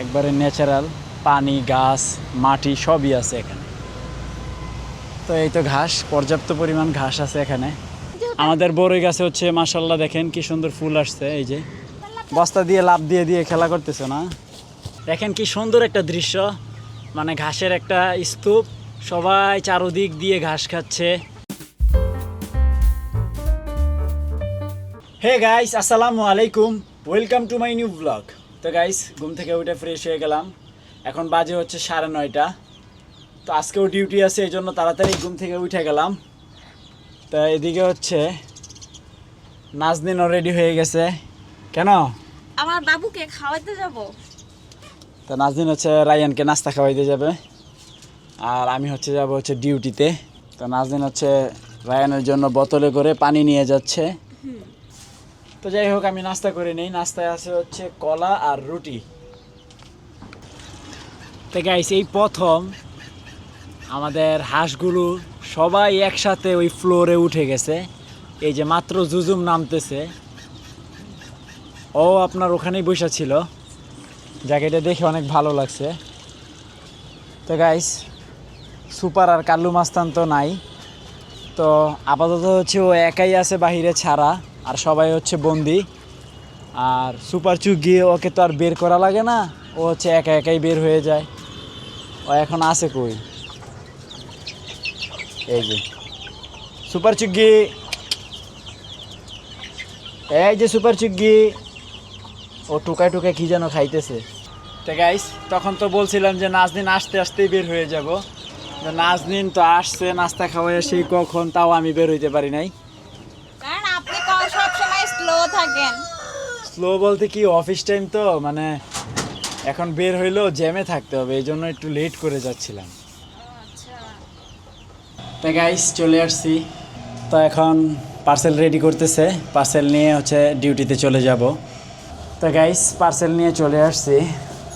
একবারে ন্যাচারাল, পানি, গাছ, মাটি সবই আছে এখানে। তো এই তো ঘাস, পর্যাপ্ত পরিমাণ ঘাস আছে এখানে। আমাদের বড়ই গাছে হচ্ছে মাশাআল্লাহ দেখেন কি সুন্দর ফুল আসছে। এই যে বস্তা দিয়ে লাফ দিয়ে দিয়ে খেলা করতেছে না, দেখেন কি সুন্দর একটা দৃশ্য, মানে ঘাসের একটা স্তূপ, সবাই চারদিক দিয়ে ঘাস খাচ্ছে। হে গাইস, আসসালামু আলাইকুম, welcome to my new blog. তো গাইস, ঘুম থেকে উঠে ফ্রেশ হয়ে গেলাম, এখন বাজে হচ্ছে 9:30। তো আজকেও ডিউটি আছে, এই জন্য তাড়াতাড়ি ঘুম থেকে উঠে গেলাম। তো এদিকে হচ্ছে নাজনীনও রেডি হয়ে গেছে। কেন? আমার বাবুকে খাওয়াতে যাব। তো নাজনীন হচ্ছে রায়ানকে নাস্তা খাওয়াইতে যাবে, আর আমি হচ্ছে যাব হচ্ছে ডিউটিতে। তো নাজনীন হচ্ছে রায়ানের জন্য বোতলে করে পানি নিয়ে যাচ্ছে। তো যাই হোক, আমি নাস্তা করে নেই। নাস্তায় আছে হচ্ছে কলা আর রুটি। তো গাইস, এই প্রথম আমাদের হাঁসগুলো সবাই একসাথে ওই ফ্লোরে উঠে গেছে। এই যে মাত্র জুজুম নামতেছে, ও আপনার ওখানেই বসে ছিল, জায়গাটা দেখে অনেক ভালো লাগছে। তো গাইস, সুপার আর কাল্লু মাস্তান তো নাই, তো আপাতত হচ্ছে ও একাই আছে বাহিরে ছাড়া, আর সবাই হচ্ছে বন্দি। আর সুপার চুক গিয়ে ওকে তো আর বের করা লাগে না, ও হচ্ছে একা একাই বের হয়ে যায়। ও এখন আছে কই? এই যে সুপার চুগ্গি, এই যে সুপার চুগ্গি, ও টুকায় টুকায় কি যেন খাইতেছে। তো গাইস, তখন তো বলছিলাম যে নাজনীন আসতে আসতেই বের হয়ে যাব। নাজনীন তো আসছে নাস্তা খাওয়াই, সেই কখন, তাও আমি বের হইতে পারি নাই। কারণ আপনি সব সময় স্লো থাকেন। স্লো বলতে কি, অফিস টাইম তো, মানে এখন বের হইলেও জ্যামে থাকতে হবে, এই জন্য একটু লেট করে যাচ্ছিলাম। আচ্ছা, তো গাইস, চলে আসছি। তো এখন পার্সেল রেডি করতেছে, পার্সেল নিয়ে হচ্ছে ডিউটিতে চলে যাব। তো গাইস, পার্সেল নিয়ে চলে আসছি।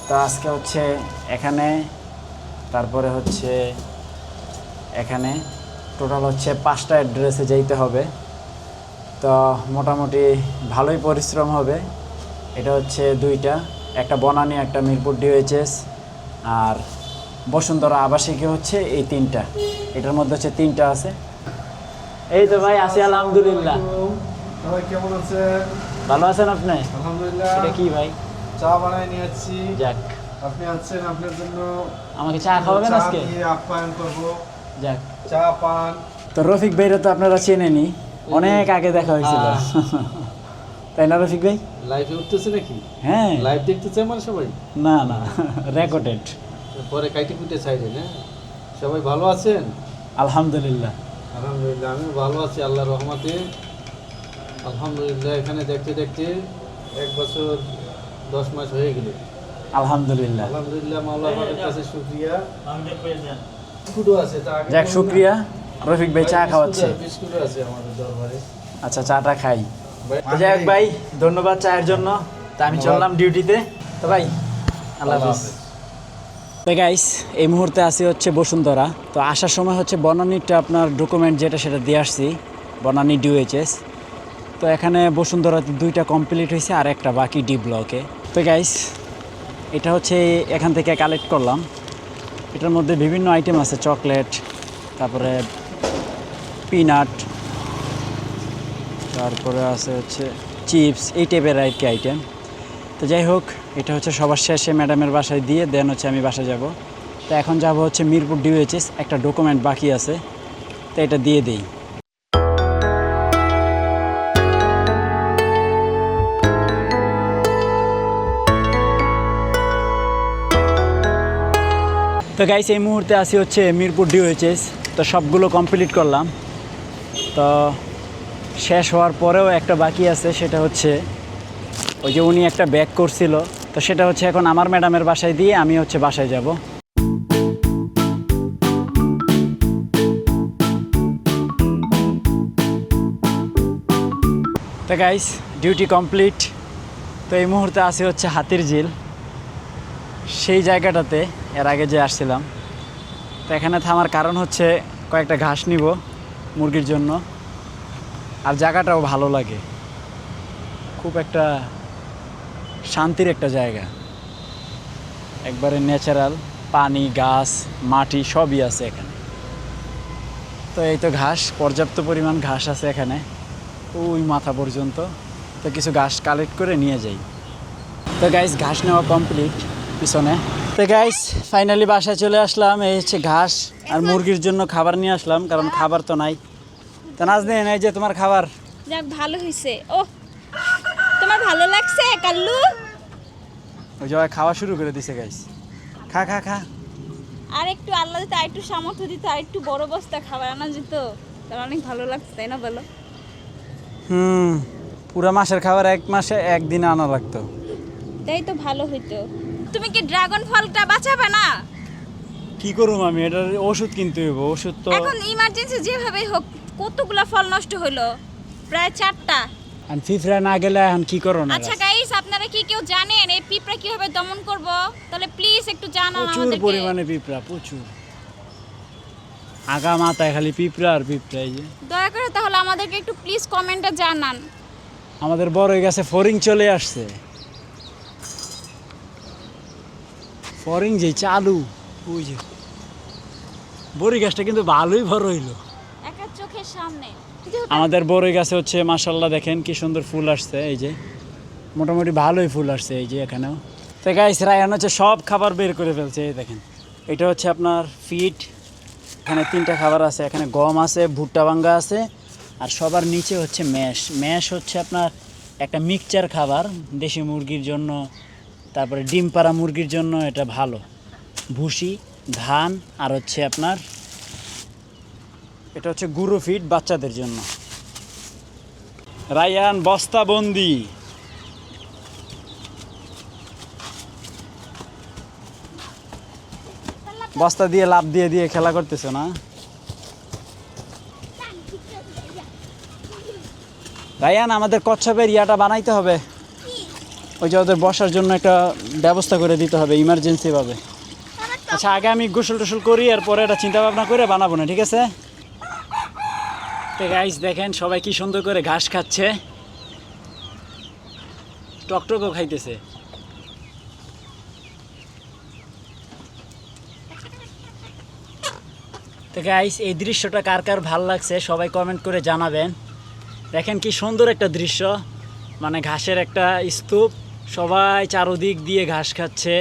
তো আজকে হচ্ছে এখানে, তারপরে হচ্ছে এখানে, টোটাল হচ্ছে 5টা অ্যাড্রেসে যাইতে হবে। তো মোটামুটি ভালোই পরিশ্রম হবে। এটা হচ্ছে 2টা, একটা বনানী, একটা মিরপুর ডিওএইচএস, আর বসুন্ধরা আবাসিকে হচ্ছে এই 3টা। এটার মধ্যে হচ্ছে 3টা আছে। এই তো ভাই, আছি আলহামদুলিল্লাহ। ভাই কেমন আছেন? ভালো আছেন আপনি? আলহামদুলিল্লাহ। এটা কি ভাই? চা বানাই নিয়ে যাচ্ছি। যাক, আপনি আছেন, আপনার জন্য আমাকে চা খাওয়াবেন চা আজকে? দিয়ে আপ্যায়ন করব। যাক, চা পান। তো রফিক ভাইরা তো আপনারা চেনেনি, অনেক আগে দেখা হয়েছিল, তাই না রফিক ভাই? লাইভে উঠতেছে নাকি? হ্যাঁ, লাইভ দেখতেছে আমার সবাই? না না, রেকর্ডেড। পরে কাইটে কুটে সাইডে, হ্যাঁ। সবাই ভালো আছেন? আলহামদুলিল্লাহ। আলহামদুলিল্লাহ, আমি ভালো আছি আল্লাহর রহমতে। আলহামদুলিল্লাহ, এখানে দেখতে দেখতে 1 বছর 10 মাস হয়ে গেল। আলহামদুলিল্লাহ। আলহামদুলিল্লাহ, মাওলানা পাকের কাছে শুকরিয়া। বিস্কুটও আছে, তা যাক, শুক্রিয়া। রফিক ভাই চা খাওয়াচ্ছে। বিস্কুটও আছে আমাদের দরবারে। আচ্ছা, চাটা খাই। তো যাক ভাই, ধন্যবাদ চায়ের জন্য। তা আমি চললাম ডিউটিতে। তো ভাই, আল্লাহ হাফিজ। তো গাইস, এই মুহূর্তে আসি হচ্ছে বসুন্ধরা। তো আসার সময় হচ্ছে বনানীরটা আপনার ডকুমেন্ট যেটা, সেটা দিয়ে আসছি, বনানী ডিওএইচএস। তো এখানে বসুন্ধরাতে 2টা কমপ্লিট হয়েছে, আর একটা বাকি ডি ব্লকে। তো গাইস, এটা হচ্ছে এখান থেকে কালেক্ট করলাম। এটার মধ্যে বিভিন্ন আইটেম আছে, চকলেট, তারপরে পিনাট, তারপরে আছে হচ্ছে চিপস, এই টাইপের আর কি আইটেম। তো যাই হোক, এটা হচ্ছে সবার শেষে ম্যাডামের বাসায় দিয়ে দেন হচ্ছে আমি বাসায় যাব। তো এখন যাব হচ্ছে মিরপুর ডিওএইচএস, একটা ডকুমেন্ট বাকি আছে, তো এটা দিয়ে দিই। তো গাইস, এই মুহূর্তে আসি হচ্ছে মিরপুর ডিওএইচএস। তো সবগুলো কমপ্লিট করলাম। তো শেষ হওয়ার পরেও একটা বাকি আছে, সেটা হচ্ছে ওই যে উনি একটা ব্যাগ করছিল, তো সেটা হচ্ছে এখন আমার ম্যাডামের বাসায় দিয়ে আমি হচ্ছে বাসায় যাব। তো গাইস, ডিউটি কমপ্লিট। তো এই মুহূর্তে আসি হচ্ছে হাতির ঝিল, সেই জায়গাটাতে এর আগে যে আসছিলাম। তো এখানে থামার কারণ হচ্ছে কয়েকটা ঘাস নিব মুরগির জন্য, আর জায়গাটাও ভালো লাগে, খুব একটা শান্তির একটা জায়গা। একবারে ন্যাচারাল, পানি, গাছ, মাটি সবই আছে এখানে। তো এই তো ঘাস, পর্যাপ্ত পরিমাণ ঘাস আছে এখানে ওই মাথা পর্যন্ত। তো কিছু ঘাস কালেক্ট করে নিয়ে যাই। তো গাইস ঘাস নেওয়া কমপ্লিট পিছনে। তো গাইস ফাইনালি বাসায় চলে আসলাম। এই হচ্ছে ঘাস আর মুরগির জন্য খাবার নিয়ে আসলাম, কারণ খাবার তো নাই। তো নাজনীন, এই যে তোমার খাবার। যাক ভালো হইছে। ও তোমার ভালো লাগছে কাল্লু? ওই যে খাওয়া শুরু করে দিছে গাইস। খা খা খা। আর একটু আল্লাহ দিতে, আর একটু সামর্থ্য দিতে, আর একটু বড় বস্তা খাবার আনা যেত, তাহলে অনেক ভালো লাগতো, তাই না বলো? পুরো মাসের খাবার এক মাসে একদিনে আনা লাগতো। তাই তো ভালো হইতো। তুমি কি ড্রাগন ফলটা বাঁচাবে না? কি করুম আমি, এটার ওষুধ কিনতে হইব। ওষুধ তো এখন ইমার্জেন্সি যেভাবে হোক কতগুলা ফল নষ্ট হলো, প্রায় 4টা। আর ফিফরা না গেলে এখন কি করো না? আচ্ছা গাইস, আপনারা কি কেউ জানেন এই পিঁপড়া কিভাবে দমন করব? তাহলে প্লিজ একটু জানান প্রচুর আমাদেরকে। পরিমাণে পিঁপড়া, প্রচুর। আগা মাথায় খালি পিঁপড়া আর পিঁপড়া। এই যে দয়া করে তাহলে আমাদেরকে একটু প্লিজ কমেন্টে জানান। আমাদের বড় হয়ে গেছে, ফরিং চলে আসছে। ফরিং যে চালু, ওই যে বড়ি গাছটা কিন্তু ভালোই বড় হইলো একা চোখের সামনে। আমাদের বড়ই গাছে হচ্ছে মাশাআল্লাহ, দেখেন কি সুন্দর ফুল আসছে। এই যে মোটামুটি ভালোই ফুল আসছে এই যে এখানেও। তো গাইস রায়ান হচ্ছে সব খাবার বের করে ফেলছে। এই দেখেন, এটা হচ্ছে আপনার ফিট। এখানে 3টা খাবার আছে, এখানে গম আছে, ভুট্টা ভাঙ্গা আছে, আর সবার নিচে হচ্ছে ম্যাশ। ম্যাশ হচ্ছে আপনার একটা মিক্সচার খাবার, দেশি মুরগির জন্য, তারপরে ডিম পাড়া মুরগির জন্য এটা ভালো। ভুসি, ধান, আর হচ্ছে আপনার এটা হচ্ছে গুঁড়ো ফিড বাচ্চাদের জন্য। রায়ান বস্তাবন্দি। বস্তা দিয়ে লাভ দিয়ে দিয়ে খেলা করতেছো না রায়ান? আমাদের কচ্ছপের ইয়াটা বানাইতে হবে, ওই যে ওদের বসার জন্য একটা ব্যবস্থা করে দিতে হবে ইমার্জেন্সি ভাবে। আচ্ছা আগে আমি গোসল টোসল করি, আর পরে এটা চিন্তা ভাবনা করে বানাবো না, ঠিক আছে? তো গাইস দেখেন সবাই কি সুন্দর করে ঘাস খাচ্ছে, টকটকও খাইতেছে। তো গাইস এই দৃশ্যটা কার কার ভাল লাগছে সবাই কমেন্ট করে জানাবেন। দেখেন কি সুন্দর একটা দৃশ্য, মানে ঘাসের একটা স্তূপ, সবাই চারদিক দিয়ে ঘাস খাচ্ছে,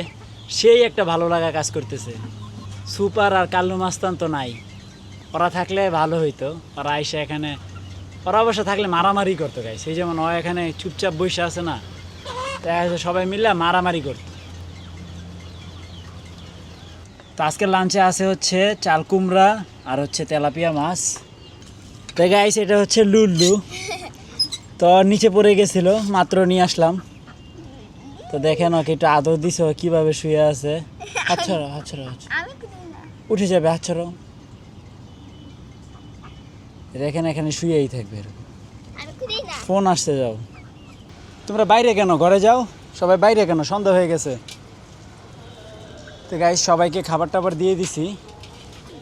সেই একটা ভালো লাগা কাজ করতেছে। সুপার আর কাল্লু মাস্তান তো নাই, ওরা থাকলে ভালো হইতো। ওরা আইসা এখানে, ওরা অবশ্য থাকলে মারামারি করতো গাইস। এই যেমন ও এখানে চুপচাপ বসে আছে না, তাই সবাই মিলে মারামারি করতো। তো আজকে লাঞ্চে আছে হচ্ছে চাল কুমড়া আর হচ্ছে তেলাপিয়া মাছ। তো গাইস এটা হচ্ছে লুল্লু, তো নিচে পড়ে গেছিল, মাত্র নিয়ে আসলাম। তো দেখেন ওকে একটু আদর দিছ, কিভাবে শুয়ে আছে। আচ্ছা আচ্ছা আচ্ছা উঠে যাবে, আচ্ছা দেখেন এখানে শুয়েই থাকবে এরকম। ফোন আসছে, যাও তোমরা বাইরে কেন, ঘরে যাও। সবাই বাইরে কেন, সন্ধ্যা হয়ে গেছে। তো গাইস সবাইকে খাবার টাবার দিয়ে দিছি।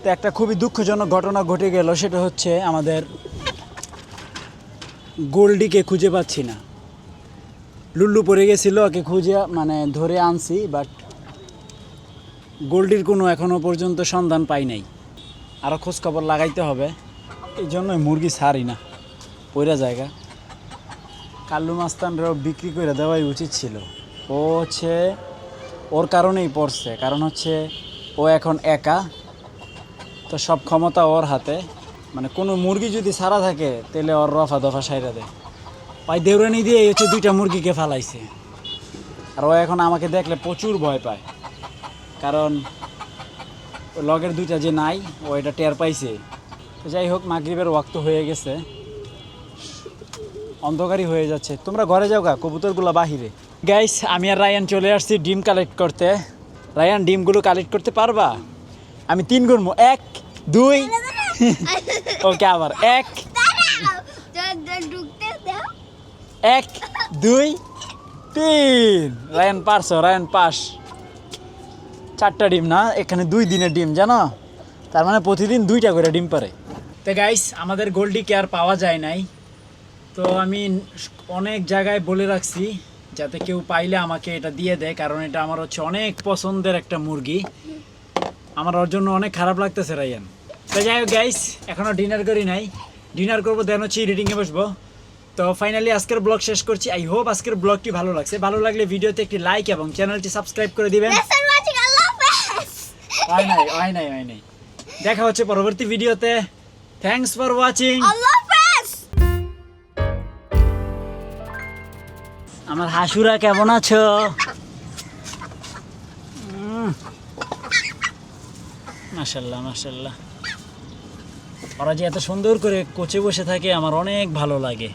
তো একটা খুবই দুঃখজনক ঘটনা ঘটে গেল, সেটা হচ্ছে আমাদের গোল্ডিকে খুঁজে পাচ্ছি না। লুল্লু পড়ে গেছিলো, ওকে খুঁজে মানে ধরে আনছি, বাট গোল্ডির কোনো এখনও পর্যন্ত সন্ধান পাই নাই। আরও খোঁজখবর লাগাইতে হবে, এই জন্যই মুরগি ছাড়ি না, পইরা জায়গা। কাল্লু মাস্তানরাও বিক্রি করে দেওয়াই উচিত ছিল। ও হচ্ছে ওর কারণেই পড়ছে, কারণ হচ্ছে ও এখন একা, তো সব ক্ষমতা ওর হাতে। মানে কোনো মুরগি যদি ছাড়া থাকে তাহলে ওর রফা দফা সাইরা দেয়। ওই দেউরানি দিয়ে এই হচ্ছে 2টা মুরগিকে ফালাইছে। আর ও এখন আমাকে দেখলে প্রচুর ভয় পায়, কারণ লগের 2টা যে নাই, ও এটা টের পাইছে। তো যাই হোক, মাগরিবের ওয়াক্ত হয়ে গেছে, অন্ধকারই হয়ে যাচ্ছে। তোমরা ঘরে যাও গা, কবুতরগুলো বাহিরে। গাইস আমি আর রায়ান চলে আসছি ডিম কালেক্ট করতে। রায়ান ডিমগুলো কালেক্ট করতে পারবা? আমি 3 গুনবো, 1 2 ওকে, আবার 1 1 2 3। রায়ান পারছো, রায়ান পাস। 4টা ডিম না, এখানে 2 দিনের ডিম জানো, তার মানে প্রতিদিন 2টা করে ডিম পারে। তো গাইস আমাদের গোল্ডিকে আর পাওয়া যায় নাই। তো আমি অনেক জায়গায় বলে রাখছি, যাতে কেউ পাইলে আমাকে এটা দিয়ে দেয়, কারণ এটা আমার হচ্ছে অনেক পছন্দের একটা মুরগি। আমার ওর জন্য অনেক খারাপ লাগতেছে রায়ান। তো যাই হোক গাইস, এখনও ডিনার করি নাই, ডিনার করবো, দেন হচ্ছে এডিটিংয়ে বসবো। তো ফাইনালি আজকের ব্লগ শেষ করছি। আই হোপ আজকের ব্লগটি ভালো লাগছে। ভালো লাগলে ভিডিওতে একটি লাইক এবং চ্যানেলটি সাবস্ক্রাইব করে দিবেন। হয় নাই। দেখা হচ্ছে পরবর্তী ভিডিওতে। Thanks for watching. আমার হাসুরা কেমন আছো? মাশাল্লাহ মাশাল্লাহ, ওরা যে এত সুন্দর করে কোচে বসে থাকে আমার অনেক ভালো লাগে।